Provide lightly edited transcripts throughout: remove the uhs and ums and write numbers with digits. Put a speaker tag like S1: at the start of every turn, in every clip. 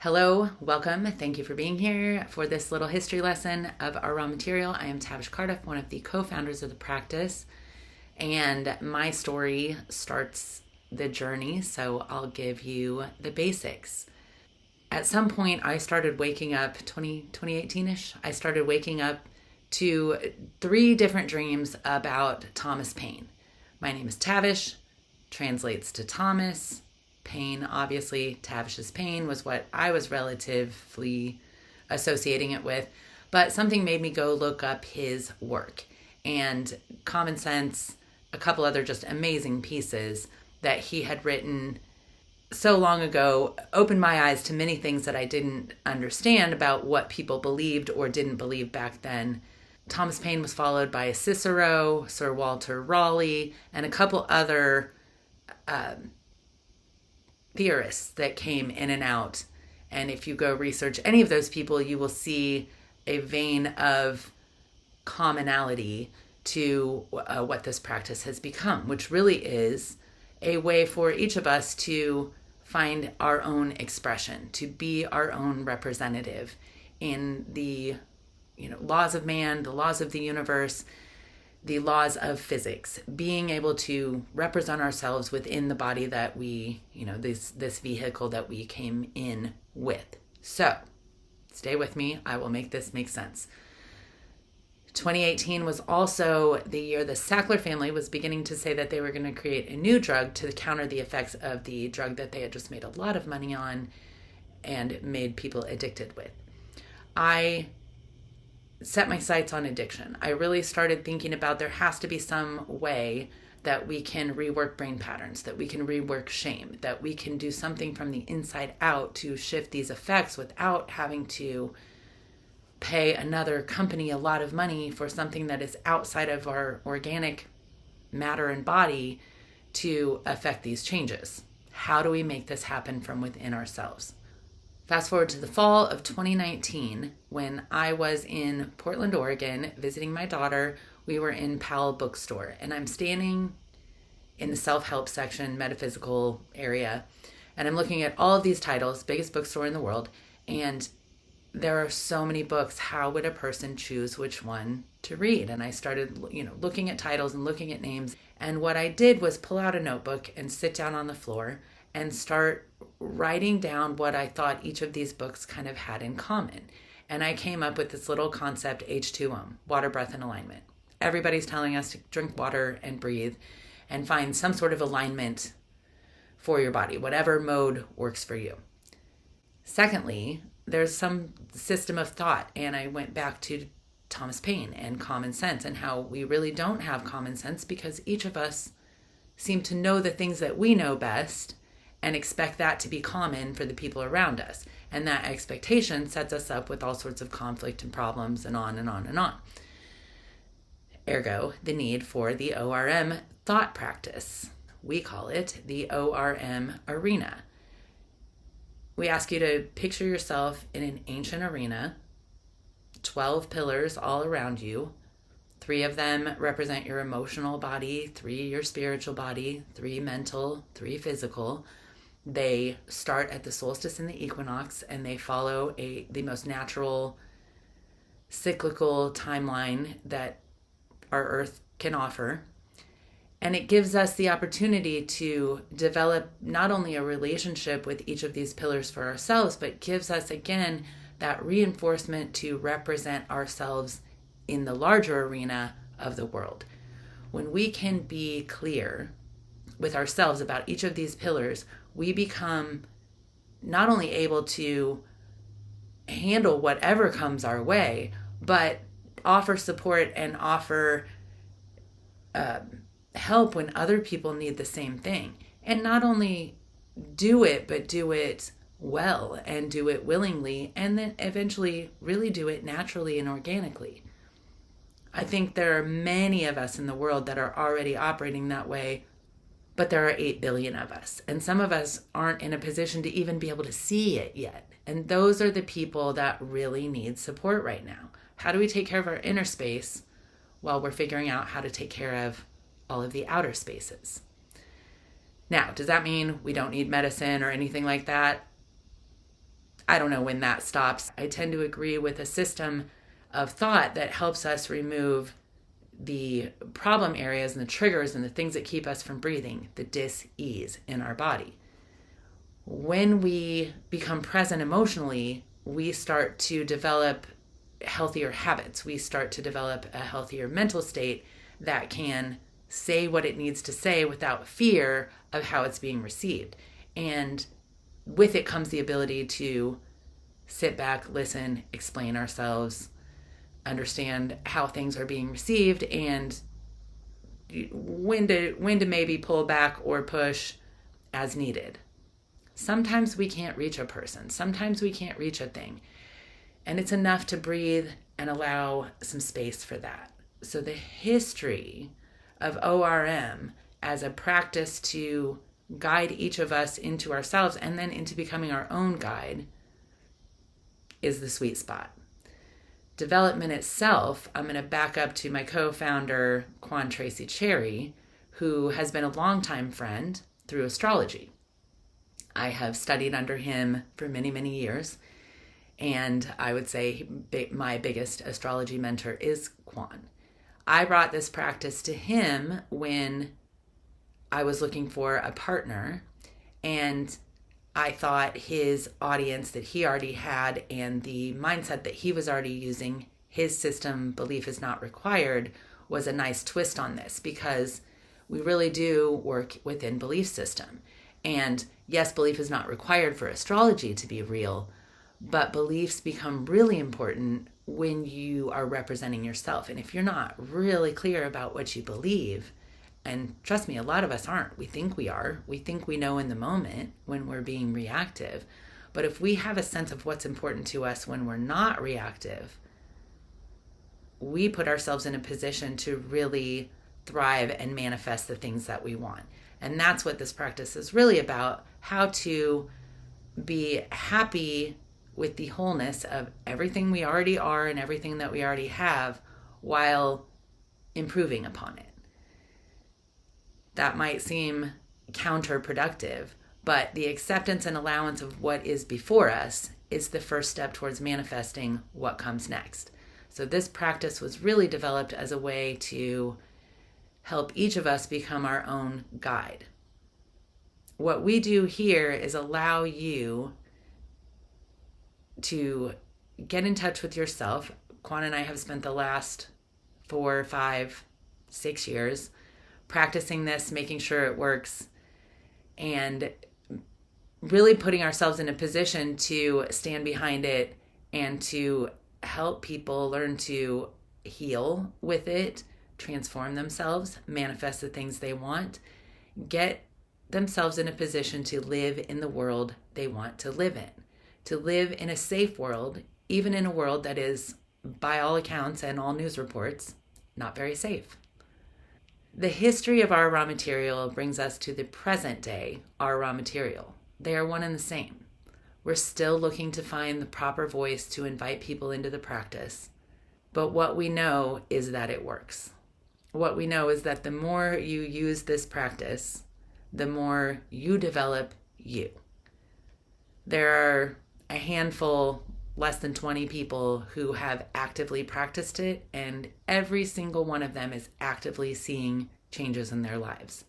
S1: Hello, welcome. Thank you for being here for this little history lesson of our raw material. I am Tavish Cardiff, one of the co-founders of the practice, and my story starts the journey, so I'll give you the basics. At some point, I started waking up, 2018-ish, I started waking up to 3 different dreams about Thomas Paine. My name is Tavish, translates to Thomas. Pain, obviously, Tavish's pain was what I was relatively associating it with, but something made me go look up his work. And Common Sense, a couple other just amazing pieces that he had written so long ago, opened my eyes to many things that I didn't understand about what people believed or didn't believe back then. Thomas Paine was followed by Cicero, Sir Walter Raleigh, and a couple other theorists that came in and out. And if you go research any of those people, you will see a vein of commonality to what this practice has become, which really is a way for each of us to find our own expression, to be our own representative in the laws of man, the laws of the universe, the laws of physics, being able to represent ourselves within the body that we, this vehicle that we came in with. So stay with me. I will make this make sense. 2018 was also the year the Sackler family was beginning to say that they were going to create a new drug to counter the effects of the drug that they had just made a lot of money on and made people addicted with. I set my sights on addiction. I really started thinking about there has to be some way that we can rework brain patterns, that we can rework shame, that we can do something from the inside out to shift these effects without having to pay another company a lot of money for something that is outside of our organic matter and body to affect these changes. How do we make this happen from within ourselves? Fast forward to the fall of 2019, when I was in Portland, Oregon, visiting my daughter. We were in Powell Bookstore, and I'm standing in the self-help section, metaphysical area, and I'm looking at all of these titles, biggest bookstore in the world, and there are so many books. How would a person choose which one to read? And I started, looking at titles and looking at names, and what I did was pull out a notebook and sit down on the floor and start writing down what I thought each of these books kind of had in common. And I came up with this little concept, H2O, water, breath, and alignment. Everybody's telling us to drink water and breathe and find some sort of alignment for your body, whatever mode works for you. Secondly, there's some system of thought, and I went back to Thomas Paine and common sense and how we really don't have common sense because each of us seem to know the things that we know best and expect that to be common for the people around us. And that expectation sets us up with all sorts of conflict and problems and on and on and on. Ergo, the need for the ORM thought practice. We call it the ORM Arena. We ask you to picture yourself in an ancient arena, 12 pillars all around you. 3 of them represent your emotional body, 3 your spiritual body, 3 mental, 3 physical. They start at the solstice and the equinox, and they follow the most natural cyclical timeline that our earth can offer. And it gives us the opportunity to develop not only a relationship with each of these pillars for ourselves, but gives us, again, that reinforcement to represent ourselves in the larger arena of the world. When we can be clear with ourselves about each of these pillars, we become not only able to handle whatever comes our way, but offer support and offer help when other people need the same thing. And not only do it, but do it well and do it willingly, and then eventually really do it naturally and organically. I think there are many of us in the world that are already operating that way, but there are 8 billion of us. And some of us aren't in a position to even be able to see it yet. And those are the people that really need support right now. How do we take care of our inner space while we're figuring out how to take care of all of the outer spaces? Now, does that mean we don't need medicine or anything like that? I don't know when that stops. I tend to agree with a system of thought that helps us remove the problem areas and the triggers and the things that keep us from breathing, the dis-ease in our body. When we become present emotionally, we start to develop healthier habits. We start to develop a healthier mental state that can say what it needs to say without fear of how it's being received. And with it comes the ability to sit back, listen, explain ourselves, understand how things are being received, and when to maybe pull back or push as needed. Sometimes we can't reach a person. Sometimes we can't reach a thing. And it's enough to breathe and allow some space for that. So the history of ORM as a practice to guide each of us into ourselves and then into becoming our own guide is the sweet spot. Development itself, I'm going to back up to my co-founder, Quan Tracy Cherry, who has been a longtime friend through astrology. I have studied under him for many, many years, and I would say my biggest astrology mentor is Quan. I brought this practice to him when I was looking for a partner, and I thought his audience that he already had and the mindset that he was already using, his system, belief is not required, was a nice twist on this, because we really do work within belief system. And yes, belief is not required for astrology to be real, but beliefs become really important when you are representing yourself. And if you're not really clear about what you believe, and trust me, a lot of us aren't. We think we are. We think we know in the moment when we're being reactive. But if we have a sense of what's important to us when we're not reactive, we put ourselves in a position to really thrive and manifest the things that we want. And that's what this practice is really about, how to be happy with the wholeness of everything we already are and everything that we already have while improving upon it. That might seem counterproductive, but the acceptance and allowance of what is before us is the first step towards manifesting what comes next. So this practice was really developed as a way to help each of us become our own guide. What we do here is allow you to get in touch with yourself. Quan and I have spent the last 4, 5, 6 years practicing this, making sure it works, and really putting ourselves in a position to stand behind it and to help people learn to heal with it, transform themselves, manifest the things they want, get themselves in a position to live in the world they want to live in a safe world, even in a world that is, by all accounts and all news reports, not very safe. The history of our raw material brings us to the present day, our raw material. They are one and the same. We're still looking to find the proper voice to invite people into the practice. But what we know is that it works. What we know is that the more you use this practice, the more you develop you. There are a handful, less than 20 people who have actively practiced it, and every single one of them is actively seeing changes in their lives.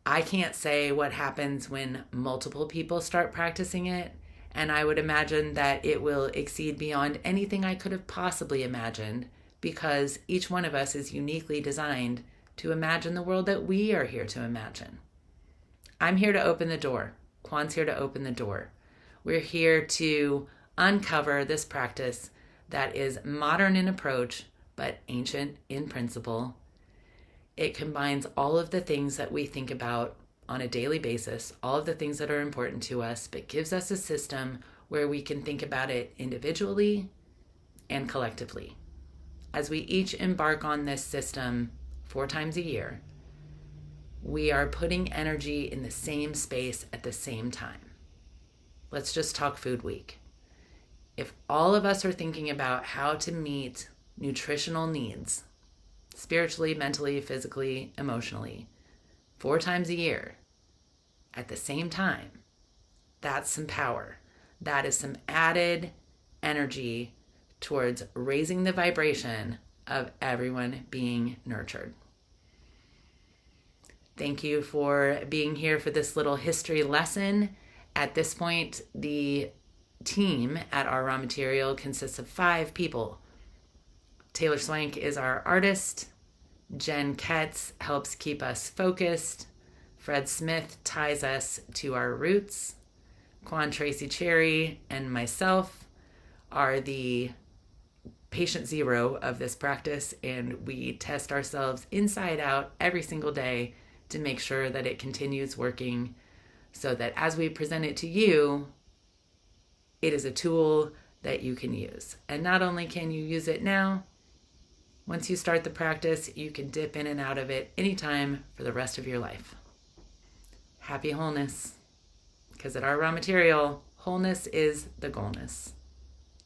S1: I can't say what happens when multiple people start practicing it, and I would imagine that it will exceed beyond anything I could have possibly imagined, because each one of us is uniquely designed to imagine the world that we are here to imagine. I'm here to open the door. Quan's here to open the door. We're here to uncover this practice that is modern in approach, but ancient in principle. It combines all of the things that we think about on a daily basis, all of the things that are important to us, but gives us a system where we can think about it individually and collectively. As we each embark on this system 4 times a year, we are putting energy in the same space at the same time. Let's just talk Food Week. If all of us are thinking about how to meet nutritional needs, spiritually, mentally, physically, emotionally, 4 times a year at the same time, that's some power. that is some added energy towards raising the vibration of everyone being nurtured. Thank you for being here for this little history lesson. At this point, the team at our raw material consists of 5 people. Taylor Swank is our artist. Jen Ketz helps keep us focused. Fred Smith ties us to our roots. Quan Tracy Cherry and myself are the patient zero of this practice, and we test ourselves inside out every single day to make sure that it continues working, so that as we present it to you, it is a tool that you can use. And not only can you use it now, once you start the practice, you can dip in and out of it anytime for the rest of your life. Happy wholeness. Because at our raw material, wholeness is the goalness.